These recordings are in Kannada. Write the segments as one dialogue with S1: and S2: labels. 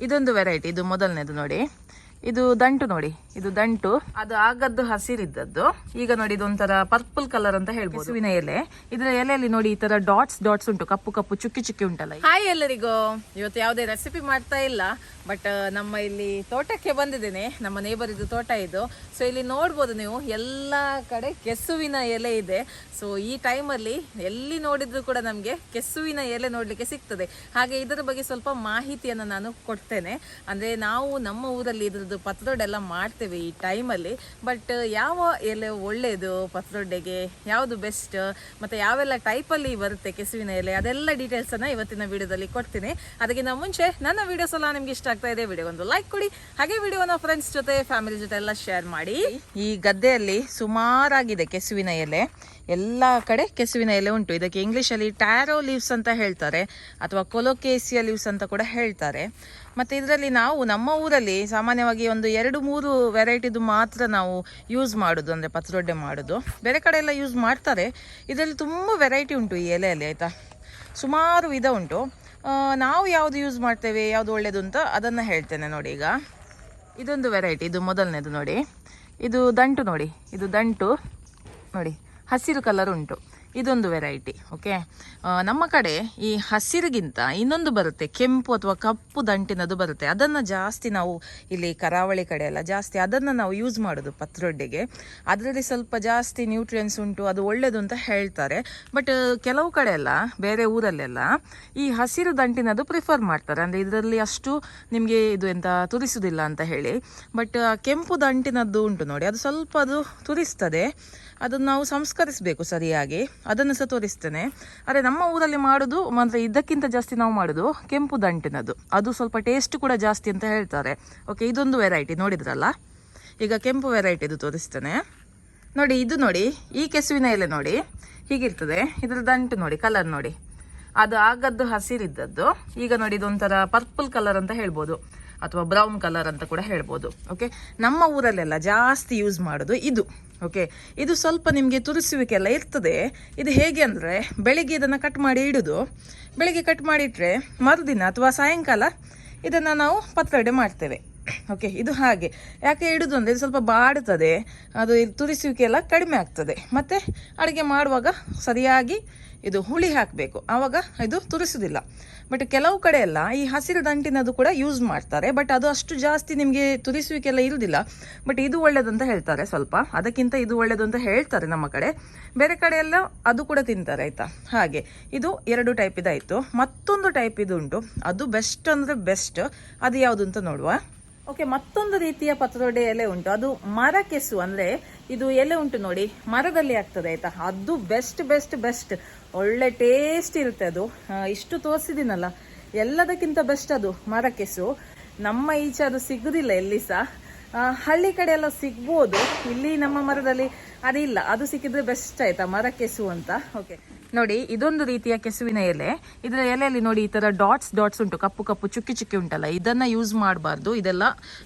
S1: ಇದೊಂದು ವೆರೈಟಿ, ಇದು ಮೊದಲನೇದು ನೋಡಿ. ಇದು ದಂಟು ನೋಡಿ, ಇದು ದಂಟು, ಅದು ಆಗದ್ದು ಹಸಿರಿದ್ದದ್ದು. ಈಗ ನೋಡಿ ಇದೊಂಥರ ಪರ್ಪಲ್ ಕಲರ್ ಅಂತ ಹೇಳ್ಬೋದು. ಕೆಸುವಿನ ಎಲೆ, ಇದರ ಎಲೆಯಲ್ಲಿ ನೋಡಿ ಈ ತರ ಡಾಟ್ಸ್ ಡಾಟ್ಸ್ ಉಂಟು, ಕಪ್ಪು ಕಪ್ಪು ಚುಕ್ಕಿ ಚುಕ್ಕಿ ಉಂಟಲ್ಲ. ಹಾಯ್ ಎಲ್ಲರಿಗೂ, ಇವತ್ತು ಯಾವುದೇ ರೆಸಿಪಿ ಮಾಡ್ತಾ ಇಲ್ಲ, ಬಟ್ ನಮ್ಮ ಇಲ್ಲಿ ತೋಟಕ್ಕೆ ಬಂದಿದ್ದೇನೆ. ನಮ್ಮ ನೇಬರ್ ಇದು ತೋಟ ಇದು. ಸೊ ಇಲ್ಲಿ ನೋಡ್ಬೋದು ನೀವು, ಎಲ್ಲ ಕಡೆ ಕೆಸುವಿನ ಎಲೆ ಇದೆ. ಸೊ ಈ ಟೈಮಲ್ಲಿ ಎಲ್ಲಿ ನೋಡಿದ್ರು ಕೂಡ ನಮಗೆ ಕೆಸುವಿನ ಎಲೆ ನೋಡ್ಲಿಕ್ಕೆ ಸಿಗ್ತದೆ. ಹಾಗೆ ಇದರ ಬಗ್ಗೆ ಸ್ವಲ್ಪ ಮಾಹಿತಿಯನ್ನು ನಾನು ಕೊಡ್ತೇನೆ. ಅಂದ್ರೆ ನಾವು ನಮ್ಮ ಊರಲ್ಲಿ ಇದ್ರದ್ದು ಪತ್ರೊಡೆ ಎಲ್ಲ ಮಾಡ್ತೇವೆ ಈ ಟೈಮಲ್ಲಿ. ಬಟ್ ಯಾವ ಎಲೆ ಒಳ್ಳೆಯದು ಪತ್ರೊಡೆಗೆ, ಯಾವುದು ಬೆಸ್ಟ್, ಮತ್ತೆ ಯಾವೆಲ್ಲ ಟೈಪಲ್ಲಿ ಬರುತ್ತೆ ಕೆಸುವಿನ ಎಲೆ, ಅದೆಲ್ಲ ಡೀಟೇಲ್ಸ್ ಅನ್ನ ಇವತ್ತಿನ ವಿಡಿಯೋದಲ್ಲಿ ಕೊಡ್ತೀನಿ. ಅದಕ್ಕಿಂತ ಮುಂಚೆ ನನ್ನ ವಿಡಿಯೋಸ್ ಎಲ್ಲ ನಿಮ್ಗೆ ಇಷ್ಟ ಆಗ್ತಾ ಇದೆ, ವಿಡಿಯೋ ಒಂದು ಲೈಕ್ ಕೊಡಿ. ಹಾಗೆ ವಿಡಿಯೋನ ಫ್ರೆಂಡ್ಸ್ ಜೊತೆ, ಫ್ಯಾಮಿಲಿ ಜೊತೆ ಎಲ್ಲ ಶೇರ್ ಮಾಡಿ. ಈ ಗದ್ದೆಯಲ್ಲಿ ಸುಮಾರಾಗಿದೆ ಕೆಸುವಿನ ಎಲೆ, ಎಲ್ಲ ಕಡೆ ಕೆಸುವಿನ ಎಲೆ ಉಂಟು. ಇದಕ್ಕೆ ಇಂಗ್ಲಿಷಲ್ಲಿ ಟ್ಯಾರೋ ಲೀವ್ಸ್ ಅಂತ ಹೇಳ್ತಾರೆ, ಅಥವಾ ಕೊಲೊಕೇಸಿಯಾ ಲೀವ್ಸ್ ಅಂತ ಕೂಡ ಹೇಳ್ತಾರೆ. ಮತ್ತು ಇದರಲ್ಲಿ ನಾವು ನಮ್ಮ ಊರಲ್ಲಿ ಸಾಮಾನ್ಯವಾಗಿ ಒಂದು 2-3 ವೆರೈಟಿದು ಮಾತ್ರ ನಾವು ಯೂಸ್ ಮಾಡೋದು, ಅಂದರೆ ಪತ್ರೊಡೆ ಮಾಡೋದು. ಬೇರೆ ಕಡೆ ಎಲ್ಲ ಯೂಸ್ ಮಾಡ್ತಾರೆ. ಇದರಲ್ಲಿ ತುಂಬ ವೆರೈಟಿ ಉಂಟು ಈ ಎಲೆಯಲ್ಲಿ, ಆಯಿತಾ. ಸುಮಾರು ವಿಧ ಉಂಟು. ನಾವು ಯಾವುದು ಯೂಸ್ ಮಾಡ್ತೇವೆ, ಯಾವುದು ಒಳ್ಳೆಯದು ಅಂತ ಅದನ್ನು ಹೇಳ್ತೇನೆ ನೋಡಿ. ಈಗ ಇದೊಂದು ವೆರೈಟಿ, ಇದು ಮೊದಲನೇದು ನೋಡಿ. ಇದು ದಂಟು ನೋಡಿ, ಇದು ದಂಟು ನೋಡಿ, ಹಸಿರು ಕಲರ್ ಉಂಟು. ಇದೊಂದು ವೆರೈಟಿ. ಓಕೆ, ನಮ್ಮ ಕಡೆ ಈ ಹಸಿರಿಗಿಂತ ಇನ್ನೊಂದು ಬರುತ್ತೆ, ಕೆಂಪು ಅಥವಾ ಕಪ್ಪು ದಂಟಿನದು ಬರುತ್ತೆ. ಅದನ್ನು ಜಾಸ್ತಿ ನಾವು ಇಲ್ಲಿ ಕರಾವಳಿ ಕಡೆ ಎಲ್ಲ ಜಾಸ್ತಿ ಅದನ್ನು ನಾವು ಯೂಸ್ ಮಾಡೋದು ಪತ್ರೊಡ್ಡೆಗೆ. ಅದರಲ್ಲಿ ಸ್ವಲ್ಪ ಜಾಸ್ತಿ ನ್ಯೂಟ್ರಿಯೆಂಟ್ಸ್ ಉಂಟು, ಅದು ಒಳ್ಳೆಯದು ಅಂತ ಹೇಳ್ತಾರೆ. ಬಟ್ ಕೆಲವು ಕಡೆ ಎಲ್ಲ, ಬೇರೆ ಊರಲ್ಲೆಲ್ಲ ಈ ಹಸಿರು ದಂಟಿನದು ಪ್ರಿಫರ್ ಮಾಡ್ತಾರೆ, ಅಂದರೆ ಇದರಲ್ಲಿ ಅಷ್ಟು ನಿಮಗೆ ಇದು ಎಂತ ತುರಿಸುವುದಿಲ್ಲ ಅಂತ ಹೇಳಿ. ಬಟ್ ಕೆಂಪು ದಂಟಿನದ್ದು ಉಂಟು ನೋಡಿ, ಅದು ಸ್ವಲ್ಪ ಅದು ತುರಿಸ್ತದೆ. ಅದನ್ನು ನಾವು ಸಂಸ್ಕರಿಸಬೇಕು ಸರಿಯಾಗಿ, ಅದನ್ನು ಸಹ ತೋರಿಸ್ತೇನೆ. ಆದರೆ ನಮ್ಮ ಊರಲ್ಲಿ ಮಾಡೋದು ಮಾತ್ರ ಇದಕ್ಕಿಂತ ಜಾಸ್ತಿ ನಾವು ಮಾಡೋದು ಕೆಂಪು ದಂಟಿನದು, ಅದು ಸ್ವಲ್ಪ ಟೇಸ್ಟ್ ಕೂಡ ಜಾಸ್ತಿ ಅಂತ ಹೇಳ್ತಾರೆ. ಓಕೆ, ಇದೊಂದು ವೆರೈಟಿ ನೋಡಿದ್ರಲ್ಲ. ಈಗ ಕೆಂಪು ವೆರೈಟಿದು ತೋರಿಸ್ತೇನೆ ನೋಡಿ. ಇದು ನೋಡಿ, ಈ ಕೆಸುವಿನ ಎಲೆ ನೋಡಿ ಹೀಗಿರ್ತದೆ. ಇದರ ದಂಟು ನೋಡಿ, ಕಲರ್ ನೋಡಿ, ಅದು ಆಗದ್ದು ಹಸಿರಿದ್ದದ್ದು. ಈಗ ನೋಡಿ ಇದೊಂಥರ ಪರ್ಪಲ್ ಕಲರ್ ಅಂತ ಹೇಳ್ಬೋದು, ಅಥವಾ ಬ್ರೌನ್ ಕಲರ್ ಅಂತ ಕೂಡ ಹೇಳ್ಬೋದು. ಓಕೆ, ನಮ್ಮ ಊರಲ್ಲೆಲ್ಲ ಜಾಸ್ತಿ ಯೂಸ್ ಮಾಡೋದು ಇದು. ಓಕೆ, ಇದು ಸ್ವಲ್ಪ ನಿಮಗೆ ತುರಿಸುವಿಕೆಲ್ಲ ಇರ್ತದೆ. ಇದು ಹೇಗೆ ಅಂದರೆ, ಬೆಳಿಗ್ಗೆ ಇದನ್ನು ಕಟ್ ಮಾಡಿ ಇಡೋದು. ಬೆಳಿಗ್ಗೆ ಕಟ್ ಮಾಡಿಟ್ರೆ ಮರುದಿನ ಅಥವಾ ಸಾಯಂಕಾಲ ಇದನ್ನು ನಾವು ಪತ್ರೊಡೆ ಮಾಡ್ತೇವೆ. ಓಕೆ, ಇದು ಹಾಗೆ ಯಾಕೆ ಇಡೋದು ಅಂದರೆ ಇದು ಸ್ವಲ್ಪ ಬಾಡುತ್ತದೆ, ಅದು ತುರಿಸುವಿಕೆ ಎಲ್ಲ ಕಡಿಮೆ ಆಗ್ತದೆ. ಮತ್ತು ಅಡುಗೆ ಮಾಡುವಾಗ ಸರಿಯಾಗಿ ಇದು ಹುಳಿ ಹಾಕಬೇಕು, ಆವಾಗ ಇದು ತುರಿಸುವುದಿಲ್ಲ. ಬಟ್ ಕೆಲವು ಕಡೆ ಎಲ್ಲ ಈ ಹಸಿರು ದಂಟಿನದು ಕೂಡ ಯೂಸ್ ಮಾಡ್ತಾರೆ. ಬಟ್ ಅದು ಅಷ್ಟು ಜಾಸ್ತಿ ನಿಮಗೆ ತುರಿಸುವಿಕೆಲ್ಲ ಇರುವುದಿಲ್ಲ. ಬಟ್ ಇದು ಒಳ್ಳೇದಂತ ಹೇಳ್ತಾರೆ, ಸ್ವಲ್ಪ ಅದಕ್ಕಿಂತ ಇದು ಒಳ್ಳೇದು ಅಂತ ಹೇಳ್ತಾರೆ ನಮ್ಮ ಕಡೆ. ಬೇರೆ ಕಡೆ ಎಲ್ಲ ಅದು ಕೂಡ ತಿಂತಾರೆ, ಆಯಿತಾ. ಹಾಗೆ ಇದು 2 ಟೈಪ್ ಇದಾಯಿತು. ಮತ್ತೊಂದು ಟೈಪ್ ಇದು ಉಂಟು, ಅದು ಬೆಸ್ಟ್ ಅಂದರೆ ಬೆಸ್ಟ್. ಅದು ಯಾವುದು ಅಂತ ನೋಡುವ. ಓಕೆ, ಮತ್ತೊಂದು ರೀತಿಯ ಪತ್ರೊಡೆ ಎಲೆ ಉಂಟು, ಅದು ಮರ ಕೆಸು. ಅಂದರೆ ಇದು ಎಲೆ ಉಂಟು ನೋಡಿ, ಮರದಲ್ಲಿ ಆಗ್ತದೆ, ಆಯಿತಾ. ಅದು ಬೆಸ್ಟ್ ಬೆಸ್ಟ್ ಬೆಸ್ಟ್, ಒಳ್ಳೆ ಟೇಸ್ಟ್ ಇರುತ್ತೆ ಅದು. ಇಷ್ಟು ತೋರಿಸಿದ್ದೀನಲ್ಲ, ಎಲ್ಲದಕ್ಕಿಂತ ಬೆಸ್ಟ್ ಅದು ಮರ ಕೆಸು. ನಮ್ಮ ಈಚೆ ಅದು ಸಿಗುದಿಲ್ಲ ಎಲ್ಲಿ ಸಹ. ಹಳ್ಳಿ ಕಡೆ ಎಲ್ಲ ಸಿಗ್ಬೋದು, ಇಲ್ಲಿ ನಮ್ಮ ಮರದಲ್ಲಿ ಅದಿಲ್ಲ. ಅದು ಸಿಕ್ಕಿದ್ರೆ ಬೆಸ್ಟ್, ಆಯ್ತಾ, ಮರ ಕೆಸು ಅಂತ. ಓಕೆ ನೋಡಿ, ಇದೊಂದು ರೀತಿಯ ಕೆಸುವಿನ ಎಲೆ. ಇದರ ಎಲೆಯಲ್ಲಿ ನೋಡಿ ಈ ತರ ಡಾಟ್ಸ್ ಡಾಟ್ಸ್ ಉಂಟು, ಕಪ್ಪು ಕಪ್ಪು ಚುಕ್ಕಿ ಚುಕ್ಕಿ ಉಂಟಲ್ಲ, ಇದನ್ನ ಯೂಸ್ ಮಾಡಬಾರ್ದು, ಇದೆಲ್ಲ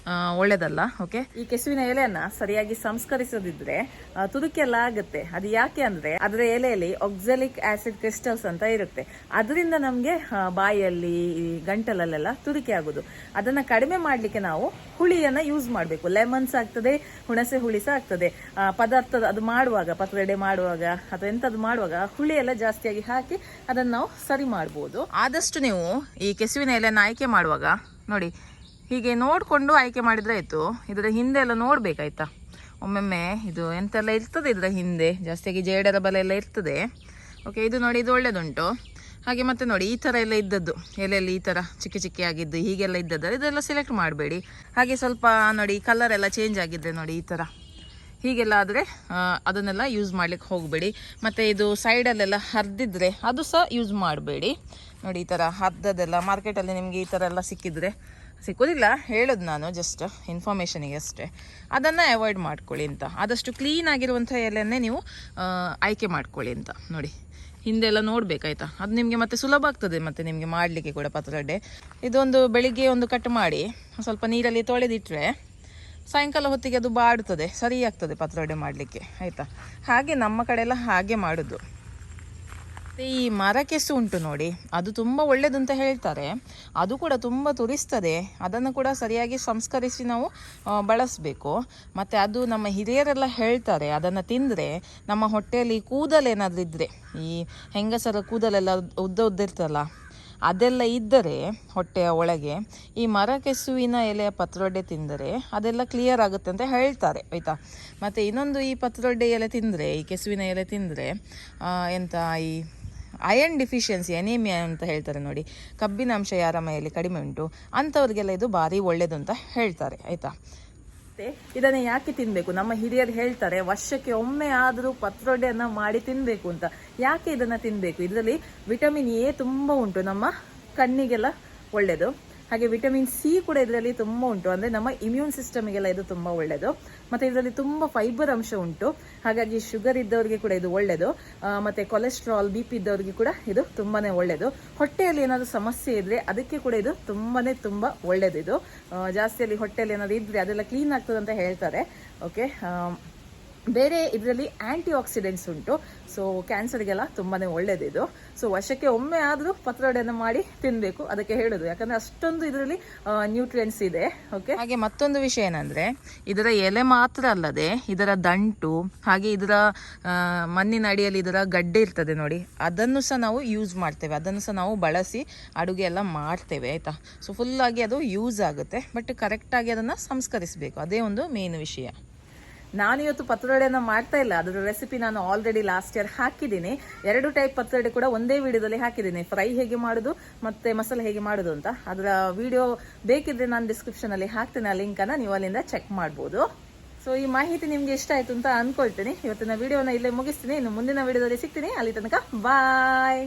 S1: ಒಳ್ಳೇದಲ್ಲ. ಓಕೆ, ಈ ಕೆಸುವಿನ ಎಲೆಯನ್ನ ಸರಿಯಾಗಿ ಸಂಸ್ಕರಿಸದಿದ್ರೆ ತುರಿಕೆ ಎಲ್ಲ ಆಗುತ್ತೆ. ಅದು ಯಾಕೆ ಅಂದ್ರೆ ಅದರ ಎಲೆಯಲ್ಲಿ ಆಕ್ಸಾಲಿಕ್ ಆಸಿಡ್ ಕ್ರಿಸ್ಟಲ್ಸ್ ಅಂತ ಇರುತ್ತೆ. ಅದರಿಂದ ನಮ್ಗೆ ಬಾಯಲ್ಲಿ, ಗಂಟಲಲ್ಲೆಲ್ಲ ತುರಿಕೆ ಆಗುದು. ಅದನ್ನ ಕಡಿಮೆ ಮಾಡ್ಲಿಕ್ಕೆ ನಾವು ಹುಳಿಯನ್ನ ಯೂಸ್ ಮಾಡಬೇಕು. ಲೆಮನ್ಸ್ ಆಗ್ತದೆ, ಹುಣಸೆ ಹುಳಿ ಸಹ ಆಗ್ತದೆ. ಪದಾರ್ಥ ಅದು ಮಾಡುವಾಗ, ಪತ್ರೊಡೆ ಮಾಡುವಾಗ ಅಥವಾ ಎಂತದ್ದು ಮಾಡುವಾಗ ಹುಳಿ ಎಲ್ಲ ಜಾಸ್ತಿಯಾಗಿ ಹಾಕಿ ಅದನ್ನು ನಾವು ಸರಿ ಮಾಡ್ಬೋದು. ಆದಷ್ಟು ನೀವು ಈ ಕೆಸುವಿನ ಎಲೆಯನ್ನು ಆಯ್ಕೆ ಮಾಡುವಾಗ ನೋಡಿ, ಹೀಗೆ ನೋಡಿಕೊಂಡು ಆಯ್ಕೆ ಮಾಡಿದ್ರೆ ಆಯಿತು. ಇದರ ಹಿಂದೆ ಎಲ್ಲ ನೋಡ್ಬೇಕಾಯ್ತಾ. ಒಮ್ಮೊಮ್ಮೆ ಇದು ಎಂತೆಲ್ಲ ಇರ್ತದೆ ಇದರ ಹಿಂದೆ, ಜಾಸ್ತಿಯಾಗಿ ಜೇಡರ ಬಲೆ ಎಲ್ಲ ಇರ್ತದೆ. ಓಕೆ, ಇದು ನೋಡಿ, ಇದು ಒಳ್ಳೇದುಂಟು. ಹಾಗೆ ಮತ್ತೆ ನೋಡಿ, ಈ ಥರ ಎಲ್ಲ ಇದ್ದದ್ದು ಎಲೆಯಲ್ಲಿ ಈ ಥರ ಚಿಕ್ಕಿ ಚಿಕ್ಕಿ ಆಗಿದ್ದು ಹೀಗೆಲ್ಲ ಇದ್ದದ್ದು ಇದೆಲ್ಲ ಸೆಲೆಕ್ಟ್ ಮಾಡಬೇಡಿ. ಹಾಗೆ ಸ್ವಲ್ಪ ನೋಡಿ ಕಲರ್ ಎಲ್ಲ ಚೇಂಜ್ ಆಗಿದ್ದೆ ನೋಡಿ, ಈ ಥರ ಹೀಗೆಲ್ಲ ಆದರೆ ಅದನ್ನೆಲ್ಲ ಯೂಸ್ ಮಾಡ್ಲಿಕ್ಕೆ ಹೋಗಬೇಡಿ. ಮತ್ತು ಇದು ಸೈಡಲ್ಲೆಲ್ಲ ಹರಿದಿದ್ರೆ ಅದು ಸಹ ಯೂಸ್ ಮಾಡಬೇಡಿ. ನೋಡಿ, ಈ ಥರ ಹರಿದದೆಲ್ಲ ಮಾರ್ಕೆಟಲ್ಲಿ ನಿಮಗೆ ಈ ಥರ ಎಲ್ಲ ಸಿಕ್ಕೋದಿಲ್ಲ, ಹೇಳೋದು ನಾನು ಜಸ್ಟ್ ಇನ್ಫಾರ್ಮೇಷನಿಗೆ ಅಷ್ಟೇ. ಅದನ್ನು ಅವಾಯ್ಡ್ ಮಾಡ್ಕೊಳ್ಳಿ ಅಂತ. ಆದಷ್ಟು ಕ್ಲೀನ್ ಆಗಿರುವಂಥ ಎಲೆಯನ್ನೇ ನೀವು ಆಯ್ಕೆ ಮಾಡ್ಕೊಳ್ಳಿ ಅಂತ. ನೋಡಿ, ಹಿಂದೆಲ್ಲ ನೋಡ್ಬೇಕಾಯ್ತಾ, ಅದು ನಿಮಗೆ ಮತ್ತೆ ಸುಲಭ ಆಗ್ತದೆ, ಮತ್ತೆ ನಿಮಗೆ ಮಾಡಲಿಕ್ಕೆ ಕೂಡ ಪತ್ರೊಡೆ. ಇದೊಂದು ಬೆಳಿಗ್ಗೆ ಒಂದು ಕಟ್ ಮಾಡಿ ಸ್ವಲ್ಪ ನೀರಲ್ಲಿ ತೊಳೆದಿಟ್ರೆ ಸಾಯಂಕಾಲ ಹೊತ್ತಿಗೆ ಅದು ಬಾಡುತ್ತದೆ, ಸರಿ ಆಗ್ತದೆ ಪತ್ರೊಡೆ ಮಾಡಲಿಕ್ಕೆ, ಆಯಿತಾ. ಹಾಗೆ ನಮ್ಮ ಕಡೆ ಎಲ್ಲ ಹಾಗೆ ಮಾಡೋದು. ಈ ಮರಕೆಸು ಉಂಟು ನೋಡಿ, ಅದು ತುಂಬ ಒಳ್ಳೇದು ಅಂತ ಹೇಳ್ತಾರೆ. ಅದು ಕೂಡ ತುಂಬ ತುರಿಸ್ತದೆ. ಅದನ್ನು ಕೂಡ ಸರಿಯಾಗಿ ಸಂಸ್ಕರಿಸಿ ನಾವು ಬಳಸಬೇಕು. ಮತ್ತು ಅದು ನಮ್ಮ ಹಿರಿಯರೆಲ್ಲ ಹೇಳ್ತಾರೆ, ಅದನ್ನು ತಿಂದರೆ ನಮ್ಮ ಹೊಟ್ಟೆಯಲ್ಲಿ ಕೂದಲೇನಾದರೂ ಇದ್ದರೆ, ಈ ಹೆಂಗಸರ ಕೂದಲೆಲ್ಲ ಉದ್ದ ಇರ್ತಲ್ಲ, ಅದೆಲ್ಲ ಇದ್ದರೆ ಹೊಟ್ಟೆಯ ಒಳಗೆ ಈ ಮರಕೆಸುವಿನ ಎಲೆಯ ಪತ್ರೊಡೆ ತಿಂದರೆ ಅದೆಲ್ಲ ಕ್ಲಿಯರ್ ಆಗುತ್ತೆ ಅಂತ ಹೇಳ್ತಾರೆ, ಆಯಿತಾ. ಮತ್ತು ಇನ್ನೊಂದು, ಈ ಪತ್ರೊಡೆ ಎಲೆ ತಿಂದರೆ, ಈ ಕೆಸುವಿನ ಎಲೆ ತಿಂದರೆ ಎಂತ ಈ ಅಯರ್ನ್ ಡಿಫಿಷಿಯನ್ಸಿ, ಎನೀಮಿಯಾ ಅಂತ ಹೇಳ್ತಾರೆ ನೋಡಿ, ಕಬ್ಬಿನಾಂಶ ಯಾರ ಮೈಯಲ್ಲಿ ಕಡಿಮೆ ಉಂಟು ಅಂಥವ್ರಿಗೆಲ್ಲ ಇದು ಭಾರಿ ಒಳ್ಳೆಯದು ಅಂತ ಹೇಳ್ತಾರೆ, ಆಯಿತಾ. ಇದನ್ನು ಯಾಕೆ ತಿನ್ನಬೇಕು, ನಮ್ಮ ಹಿರಿಯರು ಹೇಳ್ತಾರೆ ವರ್ಷಕ್ಕೆ ಒಮ್ಮೆ ಆದರೂ ಪತ್ರೊಡೆಯನ್ನು ಮಾಡಿ ತಿನ್ನಬೇಕು ಅಂತ. ಯಾಕೆ ಇದನ್ನು ತಿನ್ನಬೇಕು? ಇದರಲ್ಲಿ ವಿಟಮಿನ್ ಎ ತುಂಬ ಉಂಟು, ನಮ್ಮ ಕಣ್ಣಿಗೆಲ್ಲ ಒಳ್ಳೆಯದು. ಹಾಗೆ ವಿಟಮಿನ್ ಸಿ ಕೂಡ ಇದರಲ್ಲಿ ತುಂಬ ಉಂಟು, ಅಂದರೆ ನಮ್ಮ ಇಮ್ಯೂನ್ ಸಿಸ್ಟಮಿಗೆಲ್ಲ ಇದು ತುಂಬ ಒಳ್ಳೆಯದು. ಮತ್ತು ಇದರಲ್ಲಿ ತುಂಬ ಫೈಬರ್ ಅಂಶ ಉಂಟು, ಹಾಗಾಗಿ ಶುಗರ್ ಇದ್ದವರಿಗೆ ಕೂಡ ಇದು ಒಳ್ಳೆಯದು. ಮತ್ತು ಕೊಲೆಸ್ಟ್ರಾಲ್, ಬಿ ಪಿ ಇದ್ದವರಿಗೆ ಕೂಡ ಇದು ತುಂಬಾ ಒಳ್ಳೆಯದು. ಹೊಟ್ಟೆಯಲ್ಲಿ ಏನಾದರೂ ಸಮಸ್ಯೆ ಇದ್ದರೆ ಅದಕ್ಕೆ ಕೂಡ ಇದು ತುಂಬ ಒಳ್ಳೆಯದು. ಇದು ಜಾಸ್ತಿಯಲ್ಲಿ ಹೊಟ್ಟೆಯಲ್ಲಿ ಏನಾದರೂ ಇದ್ದರೆ ಅದೆಲ್ಲ ಕ್ಲೀನ್ ಆಗ್ತದೆ ಅಂತ ಹೇಳ್ತಾರೆ. ಓಕೆ, ಬೇರೆ ಇದರಲ್ಲಿ ಆ್ಯಂಟಿ ಆಕ್ಸಿಡೆಂಟ್ಸ್ ಉಂಟು, ಸೊ ಕ್ಯಾನ್ಸರ್ಗೆಲ್ಲ ತುಂಬಾ ಒಳ್ಳೆಯದು ಇದು. ಸೊ ವರ್ಷಕ್ಕೆ ಒಮ್ಮೆ ಆದರೂ ಪತ್ರೊಡೆಯನ್ನು ಮಾಡಿ ತಿನ್ನಬೇಕು, ಅದಕ್ಕೆ ಹೇಳೋದು, ಯಾಕಂದರೆ ಅಷ್ಟೊಂದು ಇದರಲ್ಲಿ ನ್ಯೂಟ್ರಿಯೆಂಟ್ಸ್ ಇದೆ. ಓಕೆ, ಹಾಗೆ ಮತ್ತೊಂದು ವಿಷಯ ಏನಂದರೆ, ಇದರ ಎಲೆ ಮಾತ್ರ ಅಲ್ಲದೆ ಇದರ ದಂಟು, ಹಾಗೆ ಇದರ ಮಣ್ಣಿನ ಅಡಿಯಲ್ಲಿ ಇದರ ಗಡ್ಡೆ ಇರ್ತದೆ ನೋಡಿ, ಅದನ್ನು ಸಹ ನಾವು ಯೂಸ್ ಮಾಡ್ತೇವೆ, ಅದನ್ನು ಸಹ ನಾವು ಬಳಸಿ ಅಡುಗೆ ಎಲ್ಲ ಮಾಡ್ತೇವೆ, ಆಯಿತಾ. ಸೊ ಫುಲ್ಲಾಗಿ ಅದು ಯೂಸ್ ಆಗುತ್ತೆ, ಬಟ್ ಕರೆಕ್ಟಾಗಿ ಅದನ್ನು ಸಂಸ್ಕರಿಸಬೇಕು, ಅದೇ ಒಂದು ಮೇನ್ ವಿಷಯ. ನಾನಿವತ್ತು ಪತ್ರೊಡೆಯನ್ನು ಮಾಡ್ತಾ ಇಲ್ಲ, ಅದರ ರೆಸಿಪಿ ನಾನು ಆಲ್ರೆಡಿ ಲಾಸ್ಟ್ ಇಯರ್ ಹಾಕಿದ್ದೀನಿ. 2 ಟೈಪ್ ಪತ್ರೊಡೆ ಕೂಡ ಒಂದೇ ವಿಡಿಯೋದಲ್ಲಿ ಹಾಕಿದ್ದೀನಿ, ಫ್ರೈ ಹೇಗೆ ಮಾಡೋದು ಮತ್ತು ಮಸಾಲೆ ಹೇಗೆ ಮಾಡೋದು ಅಂತ. ಅದರ ವಿಡಿಯೋ ಬೇಕಿದ್ರೆ ನಾನು ಡಿಸ್ಕ್ರಿಪ್ಷನಲ್ಲಿ ಹಾಕ್ತೀನಿ, ಆ ಲಿಂಕನ್ನು ನೀವು ಅಲ್ಲಿಂದ ಚೆಕ್ ಮಾಡ್ಬೋದು. ಸೊ ಈ ಮಾಹಿತಿ ನಿಮಗೆ ಇಷ್ಟ ಆಯಿತು ಅಂತ ಅಂದ್ಕೊಳ್ತೀನಿ. ಇವತ್ತಿನ ವಿಡಿಯೋನ ಇಲ್ಲೇ ಮುಗಿಸ್ತೀನಿ, ಇನ್ನು ಮುಂದಿನ ವಿಡಿಯೋದಲ್ಲಿ ಸಿಗ್ತೀನಿ. ಅಲ್ಲಿ ತನಕ ಬಾಯ್.